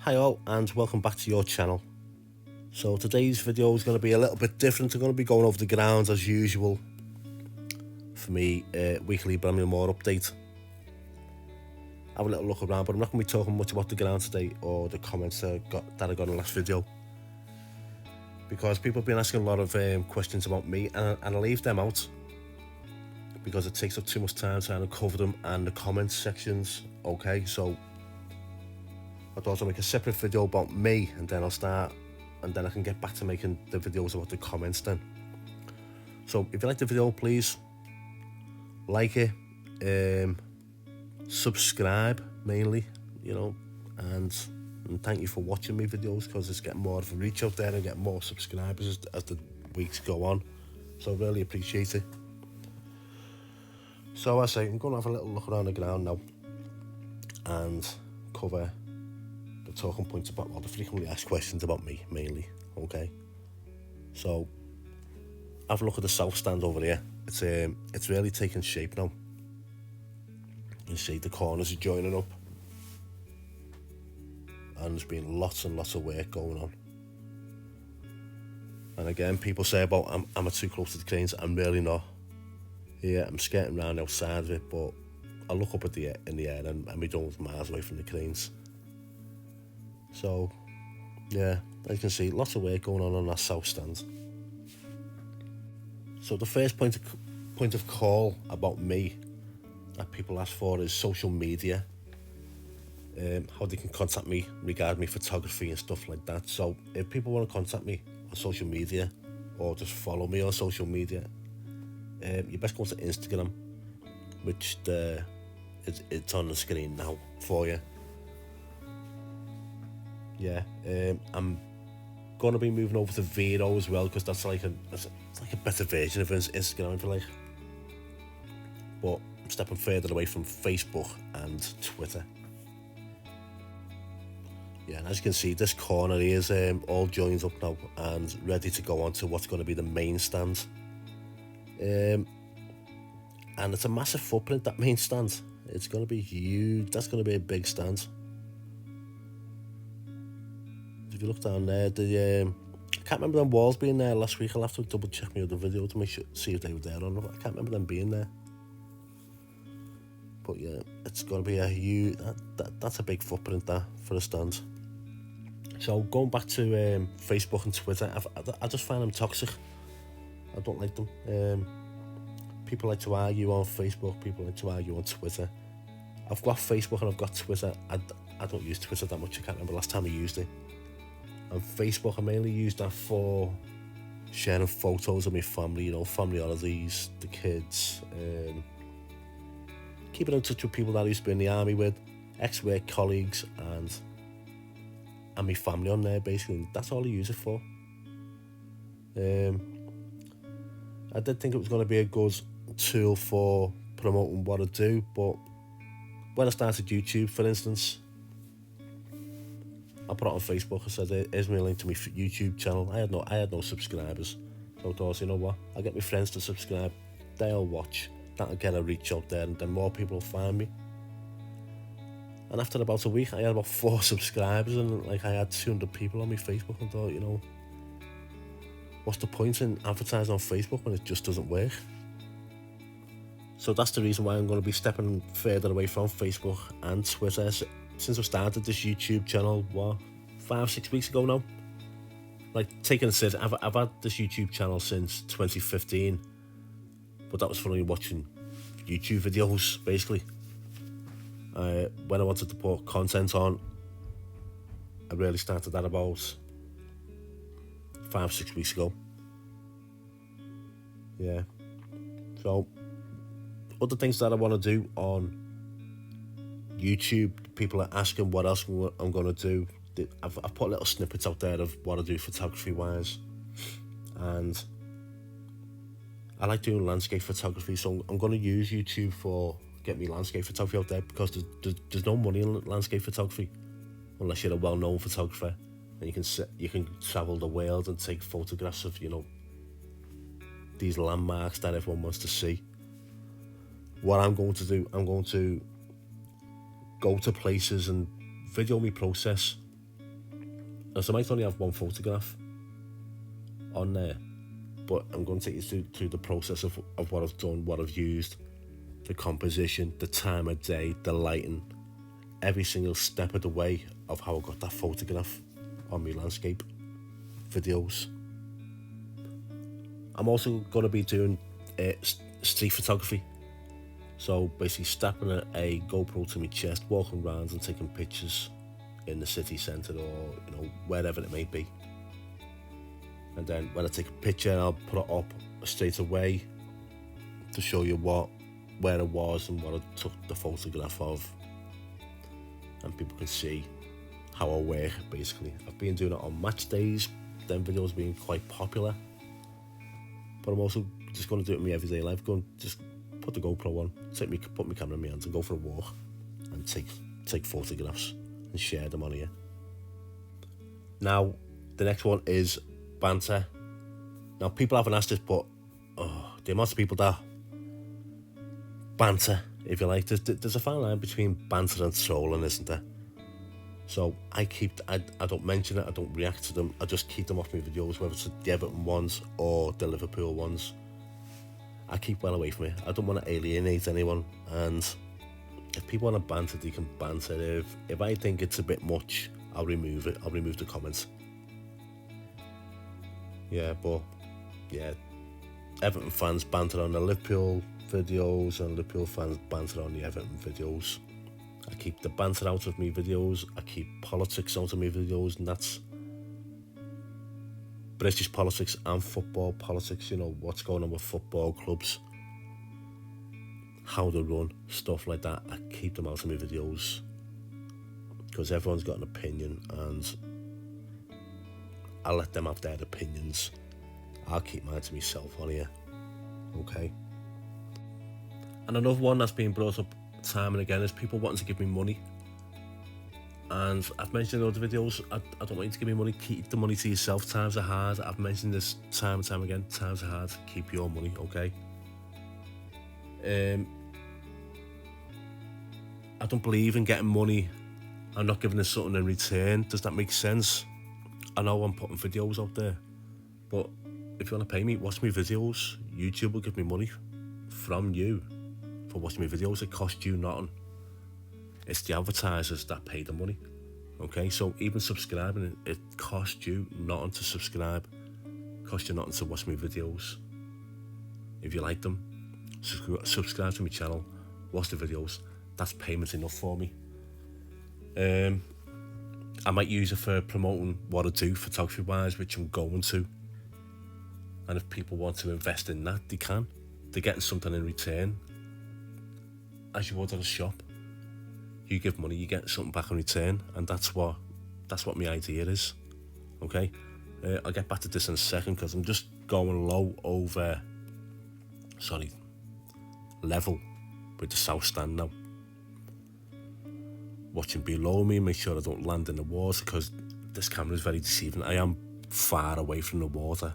Hi all, and welcome back to your channel. So today's video is going to be a little bit different. I'm going to be going over the grounds as usual for me weekly Bramley Moore update. Have a little look around, but I'm not going to be talking much about the ground today or the comments that I got in the last video, because people have been asking a lot of questions about me, and I leave them out because it takes up too much time trying to cover them and the comments sections. Okay, so I thought I'd make a separate video about me, and then I can get back to making the videos about the comments then. So if you like the video, please like it, subscribe mainly, and thank you for watching my videos, because it's getting more of a reach out there and getting more subscribers as the weeks go on. So I really appreciate it. So I say I'm going to have a little look around the ground now and cover the talking points about, well, the frequently asked questions about me mainly. Okay, so have a look at the south stand over there. It's really taking shape now. You see the corners are joining up, and there's been lots and lots of work going on. And again, people say about am I too close to the cranes? I'm really not. Yeah, I'm skirting around outside of it, but I look up at in the air and we're done miles away from the cranes. So yeah, as you can see, lots of work going on that south stand. So the first point of call about me that people ask for is social media, how they can contact me regarding my photography and stuff like that. So if people want to contact me on social media or just follow me on social media, you best go to Instagram, which it's on the screen now for you. Yeah, I'm gonna be moving over to Vero as well, because that's like a better version of Instagram, if you like. But I'm stepping further away from Facebook and Twitter. Yeah, and as you can see, this corner here is all joined up now and ready to go on to what's going to be the main stand. And it's a massive footprint, that main stand. It's going to be huge. That's going to be a big stand. If you look down there, I can't remember them walls being there last week. I'll have to double check my other video to see if they were there or not. I can't remember them being there. But yeah, it's going to be a huge, that's a big footprint there for a stand. So going back to Facebook and Twitter, I just find them toxic. I don't like them. People like to argue on Facebook, people like to argue on Twitter. I've got Facebook and I've got Twitter. I don't use Twitter that much. I can't remember the last time I used it. And Facebook, I mainly use that for sharing photos of my family, family holidays, the kids, keeping in touch with people that I used to be in the army with, ex-work colleagues, and my family on there, basically. That's all I use it for. I did think it was going to be a good tool for promoting what I do, but when I started YouTube, for instance, I put it on Facebook. I said, here's my link to my YouTube channel. I had no subscribers, so I thought, you know what, I'll get my friends to subscribe, they'll watch, that'll get a reach out there, and then more people will find me. And after about a week, I had about 4 subscribers, and I had 200 people on my Facebook, and thought, what's the point in advertising on Facebook when it just doesn't work? So that's the reason why I'm going to be stepping further away from Facebook and Twitter. Since I started this YouTube channel, 5-6 weeks ago now? Taking a sit, I've had this YouTube channel since 2015, but that was for only watching YouTube videos, basically. When I wanted to put content on, I really started that about 5-6 weeks ago. Yeah. So other things that I want to do on YouTube, people are asking what else I'm going to do. I've put little snippets out there of what I do photography wise, and I like doing landscape photography, so I'm going to use YouTube for getting me landscape photography out there, because there's no money in landscape photography unless you're a well-known photographer, and you can travel the world and take photographs of these landmarks that everyone wants to see. What I'm going to do, I'm going to go to places and video my process so I might only have one photograph on there, but I'm going to take you through the process of what I've done, what I've used, the composition, the time of day, the lighting, every single step of the way of how I got that photograph on my landscape videos. I'm also going to be doing street photography. So basically strapping a GoPro to my chest, walking around and taking pictures in the city centre or wherever it may be. And then when I take a picture, I'll put it up straight away to show you where it was and what I took the photograph of, and people can see how I work. Basically, I've been doing it on match days. Them videos being quite popular, but I'm also just going to do it in my everyday life. Just put the GoPro on, put my camera in my hands and go for a walk and take photographs and share them on here. Now, the next one is banter. Now, people haven't asked this, but the amount of people that banter, if you like, there's a fine line between banter and trolling, isn't there? So I don't mention it, I don't react to them, I just keep them off my videos, whether it's the Everton ones or the Liverpool ones. I keep well away from it. I don't want to alienate anyone, and if people want to banter, they can banter. If I think it's a bit much, I'll remove it. I'll remove the comments. Everton fans banter on the Liverpool videos and Liverpool fans banter on the Everton videos. I keep the banter out of my videos, I keep politics out of my videos, and that's British politics and football politics, what's going on with football clubs, how they run, stuff like that. I keep them out of my videos because everyone's got an opinion and I let them have their opinions. I'll keep mine to myself on here, okay? And another one that's been brought up time and again is people wanting to give me money. And I've mentioned in other videos, I don't want you to give me money, keep the money to yourself. Times are hard. I've mentioned this time and time again, times are hard, keep your money, okay? I don't believe in getting money and not giving us something in return. Does that make sense? I know I'm putting videos out there, but if you want to pay me, watch my videos. YouTube will give me money from you for watching my videos. It costs you nothing. It's the advertisers that pay the money, okay? So even subscribing, it costs you nothing to subscribe. It costs you nothing to watch my videos. If you like them, subscribe to my channel, watch the videos. That's payment enough for me. I might use it for promoting what I do photography wise, which I'm going to. And if people want to invest in that, they can. They're getting something in return. As you would at a shop, you give money, you get something back in return, and that's what my idea is. Okay, I'll get back to this in a second because I'm just going level with the south stand now. Watching below me, make sure I don't land in the water because this camera is very deceiving. I am far away from the water,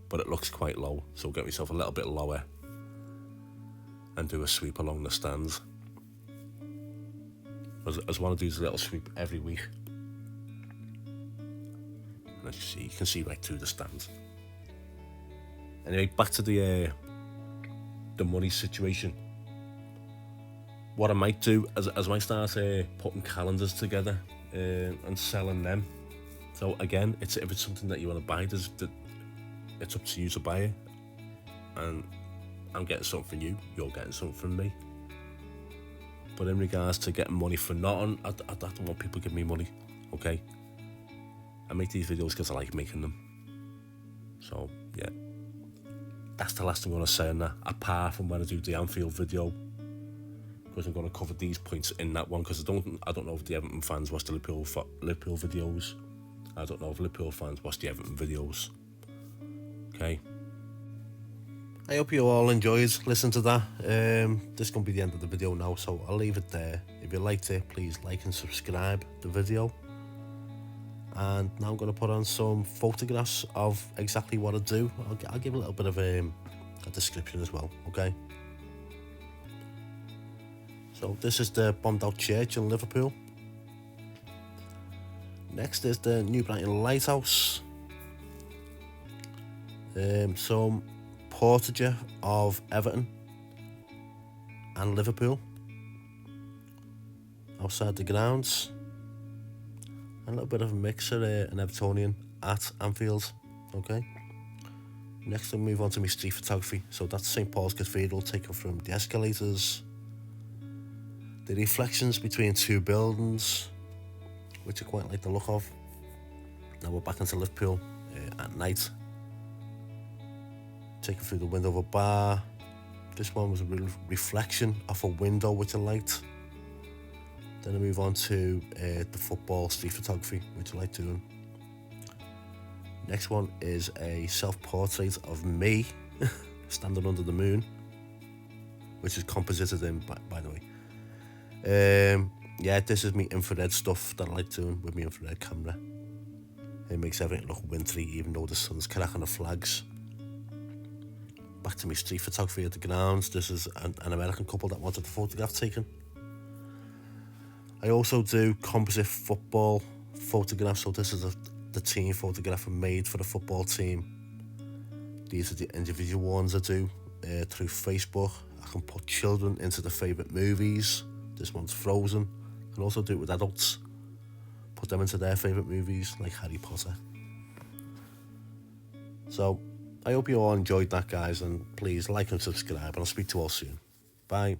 but it looks quite low, so I'll get myself a little bit lower and do a sweep along the stands. I just want to do this little sweep every week. And as you can see right through the stands. Anyway, back to the money situation. What I might do is I might start putting calendars together and selling them. So again, if it's something that you want to buy, it's up to you to buy it. And I'm getting something from you, you're getting something from me. But in regards to getting money for nothing, I don't want people giving me money, okay? I make these videos because I like making them. So, yeah. That's the last thing I'm going to say on that, apart from when I do the Anfield video. Because I'm going to cover these points in that one, because I don't know if the Everton fans watch the Liverpool videos. I don't know if Liverpool fans watch the Everton videos. Okay. I hope you all enjoyed listening to that. This is going to be the end of the video now, so I'll leave it there. If you liked it, please like and subscribe the video. And now I'm going to put on some photographs of exactly what I do. I'll give a little bit of a description as well, okay? So this is the bombed out church in Liverpool. Next is the New Brighton Lighthouse. Some portraiture of Everton and Liverpool outside the grounds. A little bit of a mixer, an Evertonian at Anfield. Okay. Next, we'll move on to my street photography. So that's St. Paul's Cathedral, taken from the escalators. The reflections between two buildings, which I quite like the look of. Now we're back into Liverpool at night. Taken through the window of a bar. This one was a real reflection of a window, which I liked. Then I move on to the football street photography, which I like doing. Next one is a self-portrait of me standing under the moon, which is composited in, by the way. Yeah, this is me infrared stuff that I like doing with my infrared camera. It makes everything look wintry, even though the sun's cracking the flags. Back to my street photography at the grounds. This is an American couple that wanted a photograph taken. I also do composite football photographs, so this is the team photograph I made for the football team. These are the individual ones I do through Facebook. I can put children into their favourite movies. This one's Frozen. I can also do it with adults. Put them into their favourite movies, like Harry Potter. So, I hope you all enjoyed that, guys, and please like and subscribe, and I'll speak to you all soon. Bye.